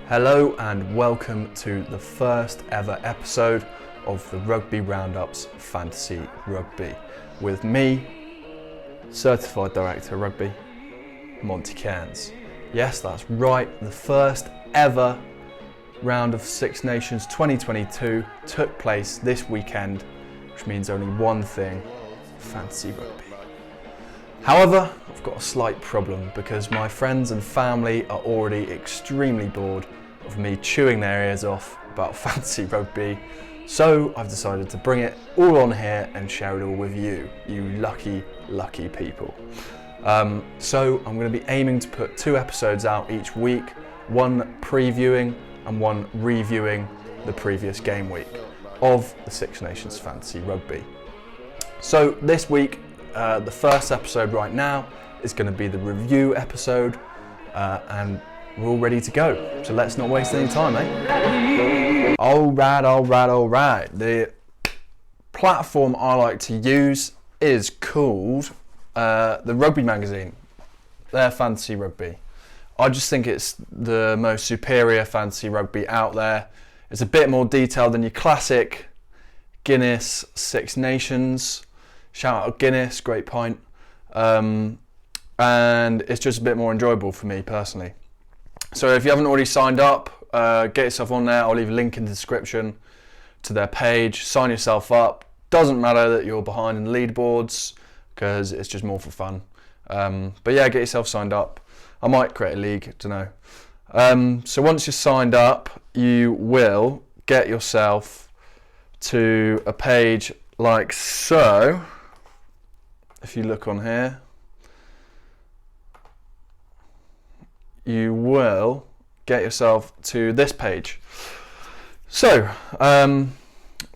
Hello and welcome to the first ever episode of the Rugby Roundups Fantasy Rugby with me, Certified Director of Rugby, Monty Cairns. Yes, that's right, the first ever round of Six Nations 2022 took place this weekend, which means only one thing: fantasy rugby. However, I've got a slight problem because my friends and family are already extremely bored of me chewing their ears off about fantasy rugby, so I've decided to bring it all on here and share it all with you, you lucky people. So I'm going to be aiming to put 2 episodes out each week, one previewing and one reviewing the previous game week of the Six Nations Fantasy Rugby. So this week, the first episode right now is going to be the review episode, and we're all ready to go. So let's not waste any time, eh? All right. The platform I like to use is called the Rugby Magazine. Their Fantasy Rugby. I just think it's the most superior fantasy rugby out there. It's a bit more detailed than your classic Guinness Six Nations. Shout out Guinness, great pint. And it's just a bit more enjoyable for me personally. So if you haven't already signed up, get yourself on there. I'll leave a link in the description to their page. Sign yourself up. Doesn't matter that you're behind in the leaderboards because it's just more for fun. But yeah, get yourself signed up. I might create a league, don't know. So once you're signed up, you will get yourself to a page like so. If you look on here, you will get yourself to this page. So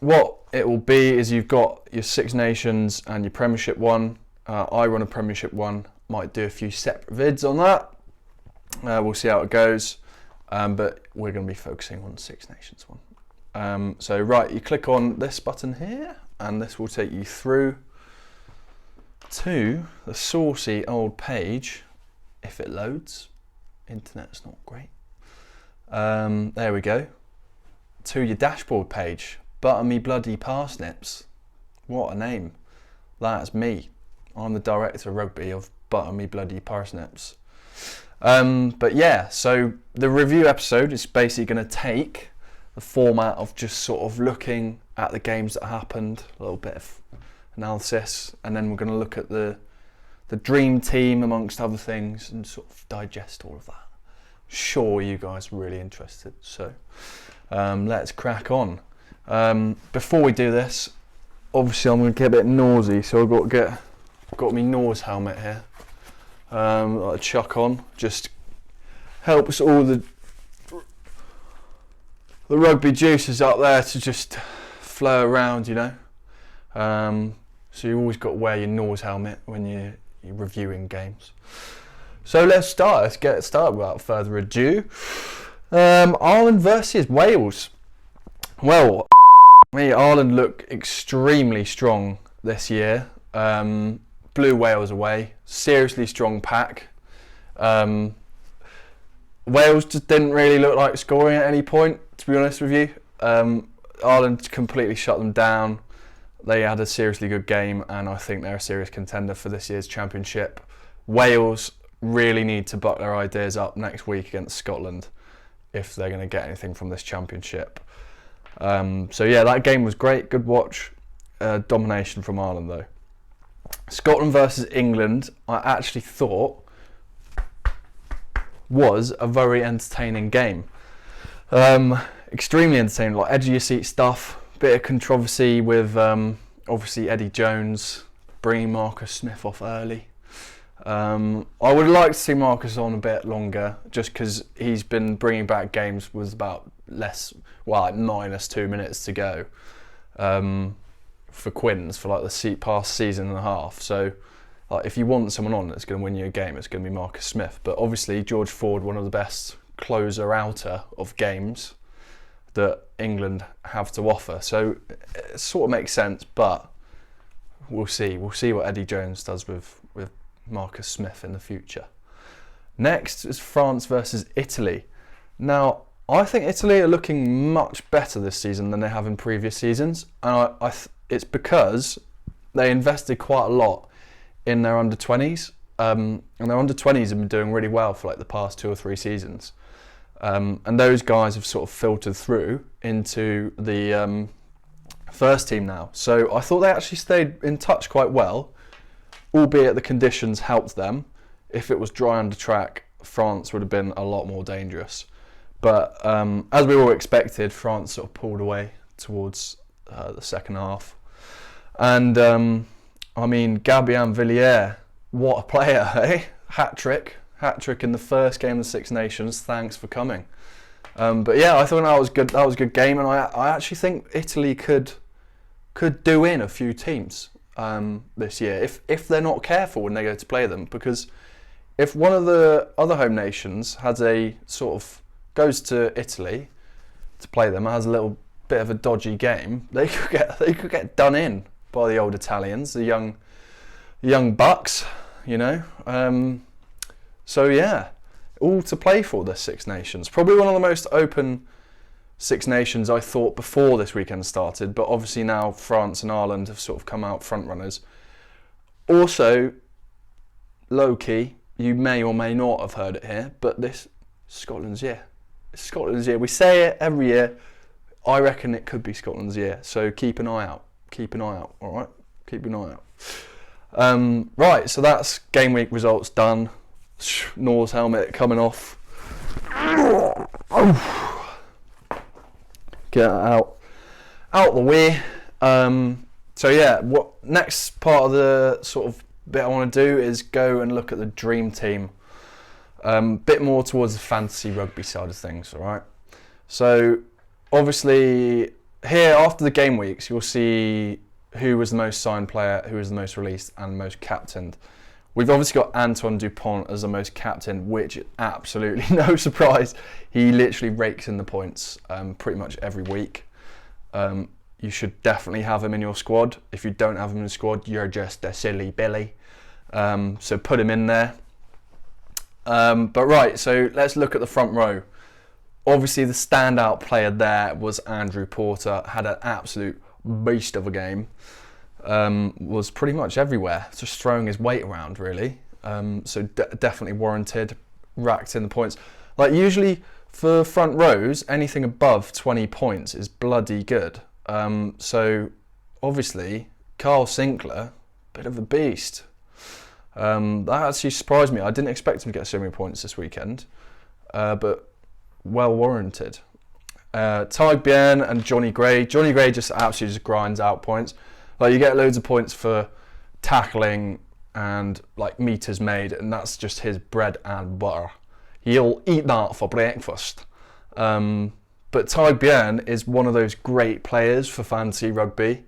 what it will be is you've got your Six Nations and your Premiership one. I run a Premiership one, might do a few separate vids on that. We'll see how it goes, but we're going to be focusing on the Six Nations one. So right, you click on this button here and this will take you through to the saucy old page if it loads. Internet's not great. There we go. To your dashboard page. Butter me bloody parsnips. What a name. That's me. I'm the director of rugby of Butter me bloody parsnips. But yeah, so the review episode is basically going to take the format of just sort of looking at the games that happened, a little bit of analysis, and then we're going to look at the dream team amongst other things and sort of digest all of that. Sure, you guys are really interested, so let's crack on. Before we do this, obviously I'm going to get a bit noisy, so I've got my nose helmet here. That I chuck on, just helps all the rugby juices up there to just flow around, you know. So you always got to wear your nose helmet when you're reviewing games. So let's get started without further ado. Ireland versus Wales. Well, Ireland look extremely strong this year. Blew Wales away. Seriously strong pack. Wales just didn't really look like scoring at any point, to be honest with you. Ireland completely shut them down. They had a seriously good game, and I think they're a serious contender for this year's championship. Wales really need to buck their ideas up next week against Scotland if they're going to get anything from this championship. So yeah, that game was great, good watch. Domination from Ireland though. Scotland versus England, I actually thought was a very entertaining game. Extremely entertaining, like edge of your seat stuff. Bit of controversy with obviously Eddie Jones bringing Marcus Smith off early. I would like to see Marcus on a bit longer, just because he's been bringing back games with about like minus 2 minutes to go for Quins for like the past season and a half. So like, if you want someone on that's going to win you a game, it's going to be Marcus Smith. But obviously George Ford, one of the best closer-outer of games that England have to offer. So it sort of makes sense, but we'll see. We'll see what Eddie Jones does with with Marcus Smith in the future. Next is France versus Italy. Now, I think Italy are looking much better this season than they have in previous seasons, and it's because they invested quite a lot in their under-20s, and their under-20s have been doing really well for like the past 2 or 3 seasons, and those guys have sort of filtered through into the first team now. So I thought they actually stayed in touch quite well, albeit the conditions helped them. If it was dry under track, France would have been a lot more dangerous. But as we all expected, France sort of pulled away towards the second half. And I mean, Gabien Villiers, what a player, eh? Hat-trick in the first game of the Six Nations. Thanks for coming. But yeah, I thought that was good. That was a good game, and I actually think Italy could do in a few teams this year if they're not careful when they go to play them. Because if one of the other home nations has a sort of goes to Italy to play them, has a little bit of a dodgy game, they could get done in by the old Italians, the young bucks, you know. So yeah, all to play for this Six Nations. Probably one of the most open Six Nations I thought before this weekend started, but obviously now France and Ireland have sort of come out front runners. Also, low key, you may or may not have heard it here, but this Scotland's year. It's Scotland's year. We say it every year. I reckon it could be Scotland's year. So keep an eye out. All right, keep an eye out. Right, so that's game week results done. Nor's helmet coming off. Get out the way. So yeah, what next part of the sort of bit I want to do is go and look at the dream team. Bit more towards the fantasy rugby side of things, all right? So obviously here after the game weeks, you'll see who was the most signed player, who was the most released and most captained. We've obviously got Antoine Dupont as the most captain, which is absolutely no surprise. He literally rakes in the points pretty much every week. You should definitely have him in your squad. If you don't have him in your squad, you're just a silly Billy. So put him in there. But right, so let's look at the front row. Obviously, the standout player there was Andrew Porter. Had an absolute beast of a game. Was pretty much everywhere, just throwing his weight around, really. So definitely warranted. Racked in the points. Like usually for front rows, anything above 20 points is bloody good. So obviously, Carl Sinclair, bit of a beast. That actually surprised me. I didn't expect him to get so many points this weekend, but well warranted. Ty Bien and Johnny Gray. Johnny Gray just absolutely just grinds out points. Like you get loads of points for tackling and like meters made, and that's just his bread and butter. He'll eat that for breakfast. But Ty Bien is one of those great players for fantasy rugby,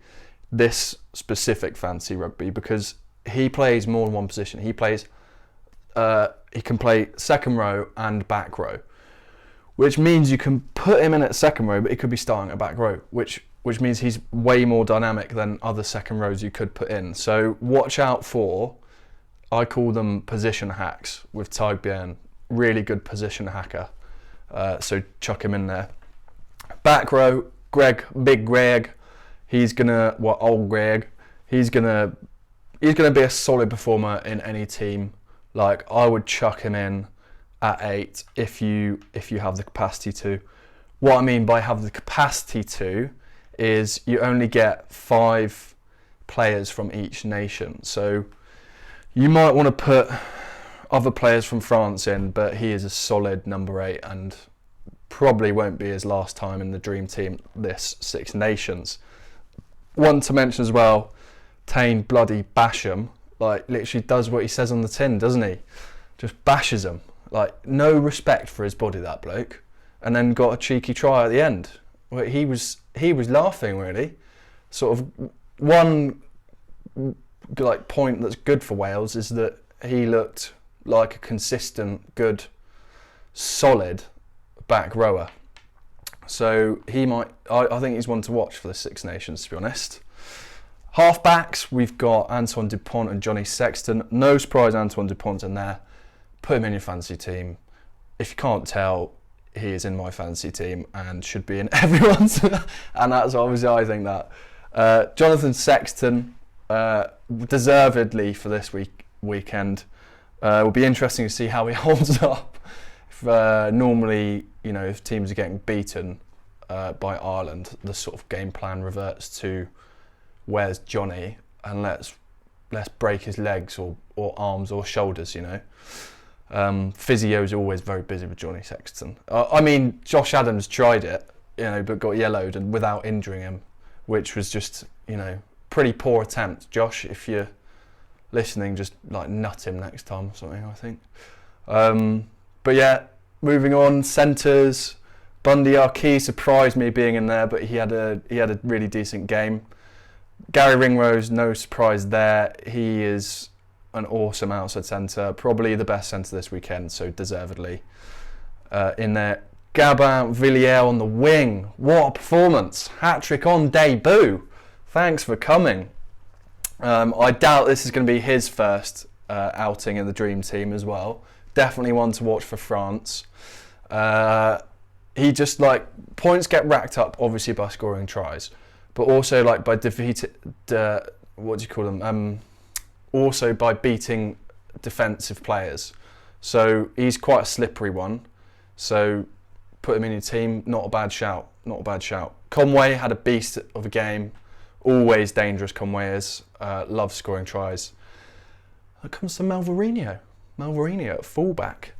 this specific fantasy rugby, because he plays more than one position. He can play second row and back row, which means you can put him in at second row, but he could be starting at back row, which means he's way more dynamic than other second rows you could put in. So watch out for, I call them position hacks with Ty Bien. Really good position hacker. So chuck him in there. Back row, Big Greg. He's gonna be a solid performer in any team. Like I would chuck him in at 8 if you have the capacity to. What I mean by have the capacity to is you only get 5 players from each nation. So you might want to put other players from France in, but he is a solid number 8 and probably won't be his last time in the dream team this Six Nations. One to mention as well, Tane bloody Basham, like literally does what he says on the tin, doesn't he? Just bashes him. Like no respect for his body, that bloke. And then got a cheeky try at the end. Well, he was laughing really. Sort of one like point that's good for Wales is that he looked like a consistent, good, solid back rower. So he might. I think he's one to watch for the Six Nations, to be honest. Half-backs, we've got Antoine Dupont and Johnny Sexton. No surprise Antoine Dupont's in there. Put him in your fantasy team. If you can't tell, he is in my fantasy team and should be in everyone's. And that's obviously, I think that. Jonathan Sexton, deservedly for this weekend. Will be interesting to see how he holds up. If, normally, if teams are getting beaten by Ireland, the sort of game plan reverts to where's Johnny and let's break his legs or arms or shoulders. Physio's always very busy with Johnny Sexton. Josh Adams tried it, but got yellowed and without injuring him, which was just pretty poor attempt. Josh, if you're listening, just nut him next time or something, I think. But yeah, moving on, centres. Bundy Arkey surprised me being in there, but he had a really decent game. Gary Ringrose, no surprise there. He is an awesome outside centre, probably the best centre this weekend, so deservedly in there. Gabin Villiers on the wing. What a performance. Hat-trick on debut. Thanks for coming. I doubt this is going to be his first outing in the Dream Team as well. Definitely one to watch for France. He just points get racked up obviously by scoring tries, but also by also by beating defensive players. So he's quite a slippery one. So put him in your team. Not a bad shout. Conway had a beast of a game. Always dangerous, Conway is. Loves scoring tries. It comes to Malverino. Malverino at fullback,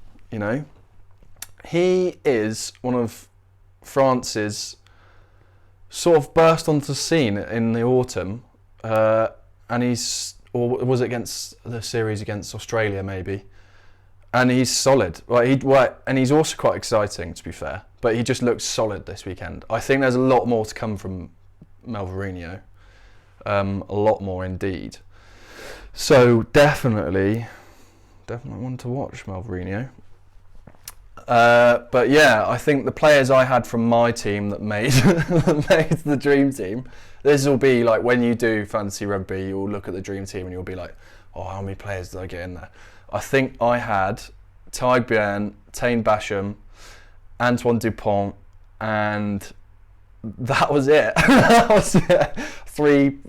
He is one of France's sort of burst onto the scene in the autumn. And was it against the series against Australia maybe? And he's solid. And he's also quite exciting, to be fair. But he just looks solid this weekend. I think there's a lot more to come from Malverino. A lot more indeed. So definitely one to watch, Malverino. But yeah, I think the players I had from my team that made the Dream Team. This will be when you do fantasy rugby, you'll look at the Dream Team and you'll be like, oh, how many players did I get in there? I think I had Tadhg Beirne, Taine Basham, Antoine Dupont, and that was it. That was it. Three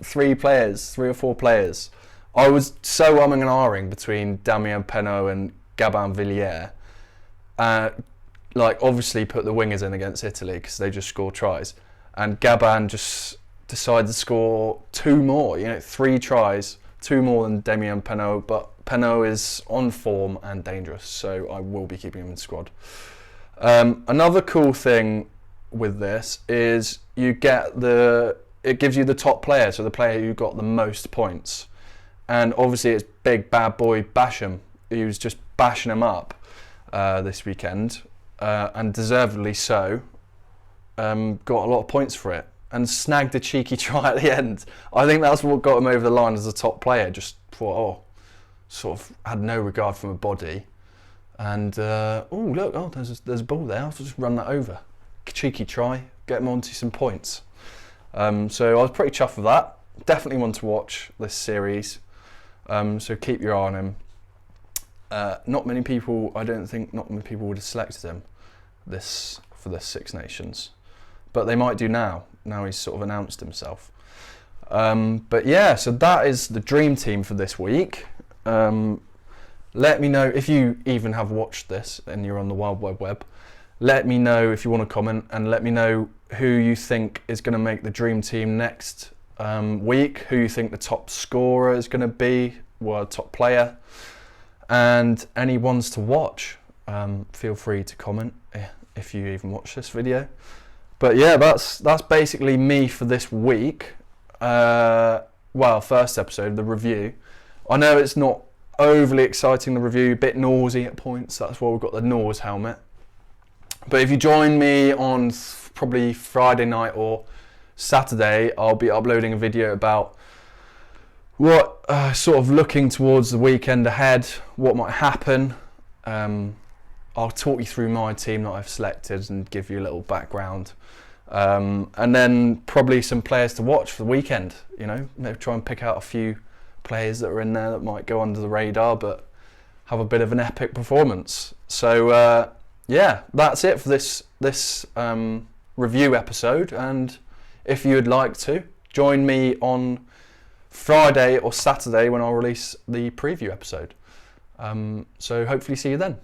or four players. I was so umming and ahhing between Damien Penaud and Gabin Villiers. Obviously put the wingers in against Italy because they just score tries. And Gabin just decided to score two more. 3 tries, 2 more than Damien Penaud. But Penaud is on form and dangerous, so I will be keeping him in the squad. Another cool thing with this is it gives you the top player, so the player who got the most points. And obviously it's big bad boy Basham, who was just bashing him up this weekend, and deservedly so. Got a lot of points for it and snagged a cheeky try at the end. I think that's what got him over the line as a top player. Just thought, sort of had no regard for my body, and there's a ball there. I'll just run that over. Cheeky try, get him onto some points. So I was pretty chuffed with that. Definitely one to watch this series. So keep your eye on him. I don't think not many people would have selected him for this Six Nations, but they might do now. Now he's sort of announced himself. But yeah, so that is the Dream Team for this week. Let me know if you even have watched this and you're on the Wild Wide Web. Let me know if you want to comment, and let me know who you think is going to make the Dream Team next week, who you think the top scorer is going to be, top player, and any ones to watch. Feel free to comment if you even watch this video. But yeah, that's basically me for this week. First episode, the review. I know it's not overly exciting, the review, a bit noisy at points. That's why we've got the Nors helmet. But if you join me on probably Friday night or Saturday, I'll be uploading a video about what sort of looking towards the weekend ahead, what might happen. I'll talk you through my team that I've selected and give you a little background And then probably some players to watch for the weekend. Maybe try and pick out a few players that are in there that might go under the radar, but have a bit of an epic performance. So that's it for this review episode. And if you would like to join me on Friday or Saturday when I'll release the preview episode. So hopefully see you then.